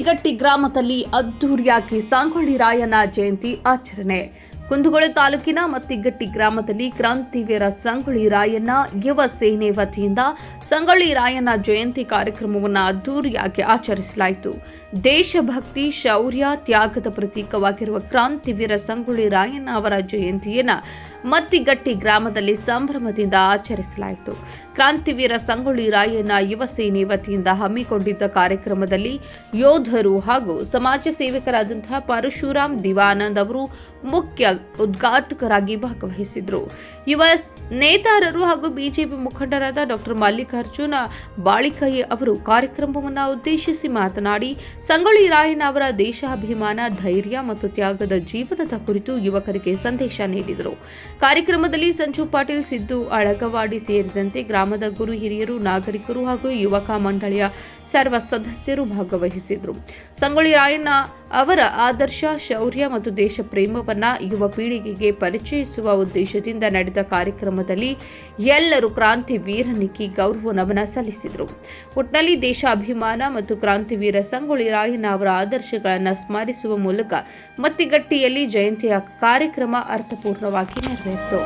ಮತ್ತಿಗಟ್ಟಿ ಗ್ರಾಮದಲ್ಲಿ ಅದ್ದೂರಿಯಾಗಿ ಸಂಗೊಳ್ಳಿ ರಾಯಣ್ಣ ಜಯಂತಿ ಆಚರಣೆ. ಕುಂದಗೋಳ ತಾಲೂಕಿನ ಮತ್ತಿಗಟ್ಟಿ ಗ್ರಾಮದಲ್ಲಿ ಕ್ರಾಂತಿವೀರ ಸಂಗೊಳ್ಳಿ ರಾಯಣ್ಣ ಯುವ ಸೇನೆ ವತಿಯಿಂದ ಸಂಗೊಳ್ಳಿ ರಾಯಣ್ಣ ಜಯಂತಿ ಕಾರ್ಯಕ್ರಮವನ್ನು ಅದ್ದೂರಿಯಾಗಿ ಆಚರಿಸಲಾಯಿತು. ದೇಶಭಕ್ತಿ, ಶೌರ್ಯ, ತ್ಯಾಗದ ಪ್ರತೀಕವಾಗಿರುವ ಕ್ರಾಂತಿವೀರ ಸಂಗೊಳ್ಳಿ ರಾಯಣ್ಣ ಅವರ ಜಯಂತಿಯನ್ನು ಮತ್ತಿಗಟ್ಟಿ ಗ್ರಾಮದಲ್ಲಿ ಸಂಭ್ರಮದಿಂದ ಆಚರಿಸಲಾಯಿತು. ಕ್ರಾಂತಿವೀರ ಸಂಗೊಳ್ಳಿ ರಾಯಣ್ಣ ಯುವ ಸೇನೆ ವತಿಯಿಂದ ಹಮ್ಮಿಕೊಂಡಿದ್ದ ಕಾರ್ಯಕ್ರಮದಲ್ಲಿ ಯೋಧರು ಹಾಗೂ ಸಮಾಜ ಸೇವಕರಾದಂತಹ ಪರಶುರಾಮ್ ದಿವಾನಂದ್ ಅವರು ಮುಖ್ಯ ಉದ್ಘಾಟಕರಾಗಿ ಭಾಗವಹಿಸಿದರು. ಯುವ ನೇತಾರರು ಹಾಗೂ ಬಿಜೆಪಿ ಮುಖಂಡರಾದ ಡಾಕ್ಟರ್ ಮಲ್ಲಿಕಾರ್ಜುನ ಬಾಳಿಕಯ್ಯ ಅವರು ಕಾರ್ಯಕ್ರಮವನ್ನು ಉದ್ದೇಶಿಸಿ ಮಾತನಾಡಿ, ಸಂಗೊಳ್ಳಿ ರಾಯಣ್ಣ ಅವರ ದೇಶಾಭಿಮಾನ, ಧೈರ್ಯ ಮತ್ತು ತ್ಯಾಗದ ಜೀವನದ ಕುರಿತು ಯುವಕರಿಗೆ ಸಂದೇಶ ನೀಡಿದರು. ಕಾರ್ಯಕ್ರಮದಲ್ಲಿ ಸಂಜು ಪಾಟೀಲ್, ಸಿದ್ದು ಅಳಗವಾಡಿ ಸೇರಿದಂತೆ ಗ್ರಾಮದ ಗುರು ಹಿರಿಯರು, ನಾಗರಿಕರು ಹಾಗೂ ಯುವಕ ಮಂಡಳಿಯ ಸರ್ವ ಸದಸ್ಯರು ಭಾಗವಹಿಸಿದರು. ಸಂಗೊಳ್ಳಿ ರಾಯಣ್ಣ ಅವರ ಆದರ್ಶ, ಶೌರ್ಯ ಮತ್ತು ದೇಶ ಪ್ರೇಮವನ್ನ ಯುವ ಪೀಳಿಗೆಗೆ ಪರಿಚಯಿಸುವ ಉದ್ದೇಶದಿಂದ ನಡೆದ ಕಾರ್ಯಕ್ರಮದಲ್ಲಿ ಎಲ್ಲರೂ ಕ್ರಾಂತಿ ವೀರನಿಗೆ ಗೌರವ ನಮನ ಸಲ್ಲಿಸಿದರು. ಒಟ್ಟಿನಲ್ಲಿ ದೇಶಾಭಿಮಾನ ಮತ್ತು ಕ್ರಾಂತಿವೀರ ಸಂಗೊಳ್ಳಿ ರಾಯಣ್ಣ ಅವರ ಆದರ್ಶಗಳನ್ನು ಸ್ಮರಿಸುವ ಮೂಲಕ ಮತ್ತಿಗಟ್ಟಿಯಲ್ಲಿ ಜಯಂತಿಯ ಕಾರ್ಯಕ್ರಮ ಅರ್ಥಪೂರ್ಣವಾಗಿ ನೆರವೇರಿತು.